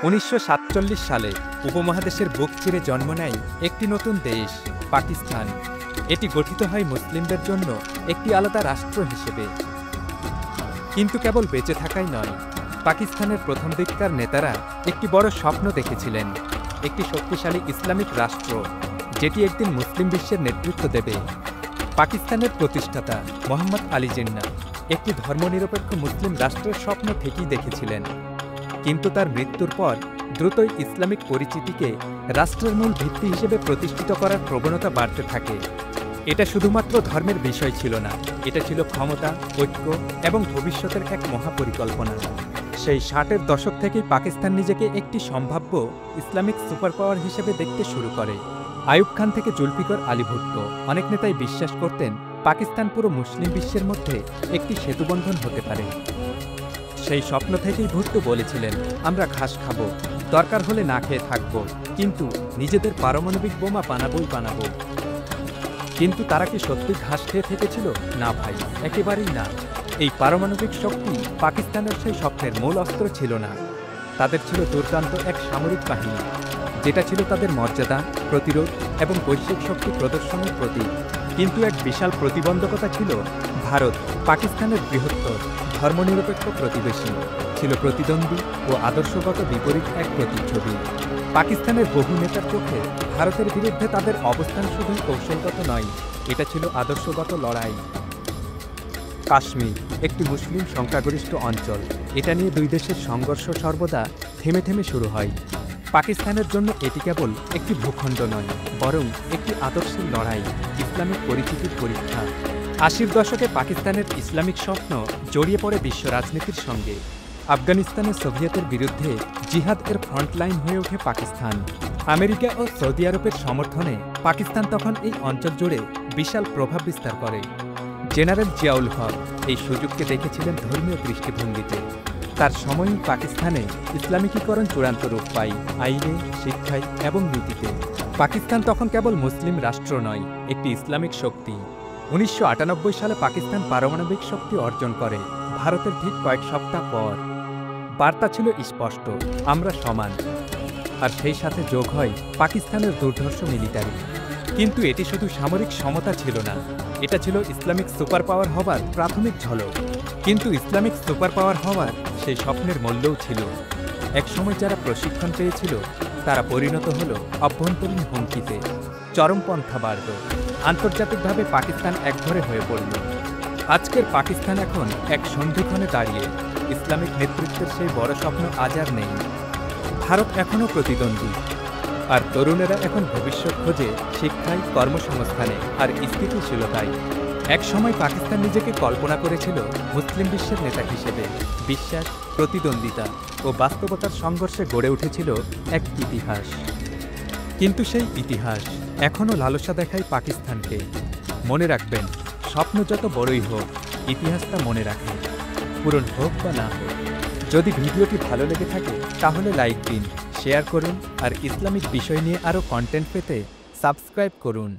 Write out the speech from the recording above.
1947 সালে উপমহাদেশের বুক চিরে জন্ম নেয় একটি নতুন দেশ, পাকিস্তান। এটি গঠিত হয় মুসলিমদের জন্য একটি আলাদা রাষ্ট্র হিসেবে। কিন্তু কেবল বেঁচে থাকাই নয়, পাকিস্তানের প্রথম দিককার নেতারা একটি বড় স্বপ্ন দেখেছিলেন, একটি শক্তিশালী ইসলামিক রাষ্ট্র যেটি একদিন মুসলিম বিশ্বের নেতৃত্ব দেবে। পাকিস্তানের প্রতিষ্ঠাতা মোহাম্মদ আলী জিন্নাহ একটি ধর্মনিরপেক্ষ মুসলিম রাষ্ট্রের স্বপ্ন ঠিকই দেখেছিলেন, কিন্তু তার মৃত্যুর পর দ্রুতই ইসলামিক পরিচিতিকে রাষ্ট্রের মূল ভিত্তি হিসেবে প্রতিষ্ঠিত করার প্রবণতা বাড়তে থাকে। এটা শুধুমাত্র ধর্মের বিষয় ছিল না, এটা ছিল ক্ষমতা, ঐক্য এবং ভবিষ্যতের এক মহাপরিকল্পনা। সেই 60-এর দশক থেকেই পাকিস্তান নিজেকে একটি সম্ভাব্য ইসলামিক সুপার পাওয়ার হিসেবে দেখতে শুরু করে। আইয়ুব খান থেকে জুলফিকার আলী ভুট্টো অনেক নেতাই বিশ্বাস করতেন পাকিস্তান পুরো মুসলিম বিশ্বের মধ্যে একটি সেতুবন্ধন হতে পারে। সেই স্বপ্ন থেকেই ভুট্টো বলেছিলেন, আমরা ঘাস খাব, দরকার হলে না খেয়ে থাকব, কিন্তু নিজেদের পারমাণবিক বোমা বানাবো। কিন্তু তারা কি সত্যি ঘাস খেয়ে থেকেছিল? না ভাই, একেবারেই না। এই পারমাণবিক শক্তি পাকিস্তানের সেই স্বপ্নের মূল অস্ত্র ছিল না। তাদের ছিল দুর্দান্ত এক সামরিক বাহিনী, যেটা ছিল তাদের মর্যাদা, প্রতিরোধ এবং বৈশ্বিক শক্তি প্রদর্শনের প্রতীক। কিন্তু এক বিশাল প্রতিবন্ধকতা ছিল ভারত, পাকিস্তানের বৃহত্তর ধর্মনিরপেক্ষ প্রতিবেশী, ছিল প্রতিদ্বন্দ্বী ও আদর্শগত বিপরীত এক প্রতিচ্ছবি। পাকিস্তানের বহু নেতার চোখে ভারতের বিরুদ্ধে তাদের অবস্থান শুধু কৌশলগত নয়, এটা ছিল আদর্শগত লড়াই। কাশ্মীর একটি মুসলিম সংখ্যাগরিষ্ঠ অঞ্চল, এটা নিয়ে দুই দেশের সংঘর্ষ সর্বদা থেমে থেমে শুরু হয়। পাকিস্তানের জন্য এটি কেবল একটি ভূখণ্ড নয়, বরং একটি আদর্শের লড়াই, ইসলামিক পরিচিতির পরীক্ষা। 80-র দশকে পাকিস্তানের ইসলামিক স্বপ্ন জড়িয়ে পড়ে বিশ্ব রাজনীতির সঙ্গে। আফগানিস্তানের সোভিয়েতের বিরুদ্ধে জিহাদ এর ফ্রন্টলাইন হয়ে ওঠে পাকিস্তান। আমেরিকা ও সৌদি আরবের সমর্থনে পাকিস্তান তখন এই অঞ্চল জুড়ে বিশাল প্রভাব বিস্তার করে। জেনারেল জিয়াউল হক এই সুযোগকে দেখেছিলেন ধর্মীয় দৃষ্টিভঙ্গিতে। তার সময়ই পাকিস্তানে ইসলামিকীকরণ চূড়ান্ত রূপ পায়, আইনে, শিক্ষায় এবং নীতিতে। পাকিস্তান তখন কেবল মুসলিম রাষ্ট্র নয়, একটি ইসলামিক শক্তি। 1998 সালে পাকিস্তান পারমাণবিক শক্তি অর্জন করে, ভারতের ঠিক কয়েক সপ্তাহ পর। বার্তা ছিল স্পষ্ট, আমরা সমান। আর সেই সাথে যোগ হয় পাকিস্তানের দুর্ধর্ষ মিলিটারি। কিন্তু এটি শুধু সামরিক সমতা ছিল না, এটা ছিল ইসলামিক সুপার পাওয়ার হবার প্রাথমিক ঝলক। কিন্তু ইসলামিক সুপার পাওয়ার হওয়ার সেই স্বপ্নের মূল্যও ছিল। একসময় যারা প্রশিক্ষণ পেয়েছিল তারা পরিণত হল অভ্যন্তরীণ হুমকিতে। চরমপন্থা বাড়ল, আন্তর্জাতিকভাবে পাকিস্তান একঘরে হয়ে পড়ল। আজকের পাকিস্তান এখন এক সন্ধিক্ষণে দাঁড়িয়ে। ইসলামিক নেতৃত্বের সেই বড় স্বপ্ন আজ আর নেই। ভারত এখনও প্রতিদ্বন্দ্বী, আর তরুণেরা এখন ভবিষ্যৎ খোঁজে শিক্ষায়, কর্মসংস্থানে আর স্থিতিশীলতায়। একসময় পাকিস্তান নিজেকে কল্পনা করেছিল মুসলিম বিশ্বের নেতা হিসেবে। বিশ্বাস, প্রতিদ্বন্দ্বিতা ও বাস্তবতার সংঘর্ষে গড়ে উঠেছিল এক ইতিহাস। কিন্তু সেই ইতিহাস এখনও লালসা দেখায় পাকিস্তানকে। মনে রাখবেন, স্বপ্ন যত বড়ই হোক, ইতিহাসটা মনে রাখে, পূরণ হোক বা না হোক। যদি ভিডিওটি ভালো লেগে থাকে তাহলে লাইক দিন, শেয়ার করুন আর ইসলামিক বিষয় নিয়ে আরও কন্টেন্ট পেতে সাবস্ক্রাইব করুন।